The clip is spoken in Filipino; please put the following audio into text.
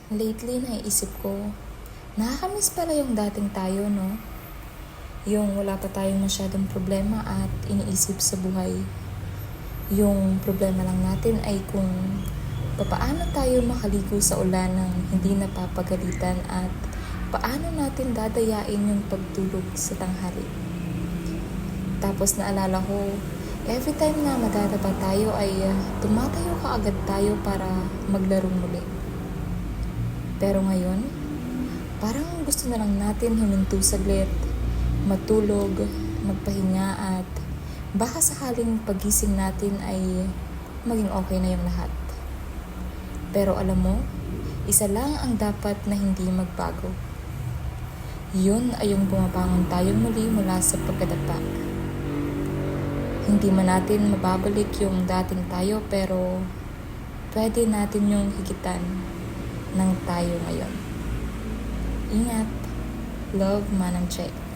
Lately, naisip ko, nakakamiss pala yung dating tayo, no? Yung wala pa tayong masyadong problema at iniisip sa buhay. Yung problema lang natin ay kung paano tayo makaligo sa ulan ng hindi napapagalitan at paano natin dadayain yung pagtulog sa tanghali. Tapos naalala ko, every time na madadaba tayo ay tumatayo kaagad tayo para maglaro muli. Pero ngayon, parang gusto na lang natin huminto saglit, matulog, magpahinga at baka sakaling pagising natin ay maging okay na yung lahat. Pero alam mo, isa lang ang dapat na hindi magbago. Yun ay yung bumabangon tayo muli mula sa pagkadapa. Hindi man natin mababalik yung dating tayo pero pwede natin yung higitan ng tayo ngayon. Ingat. Love, Manang Che.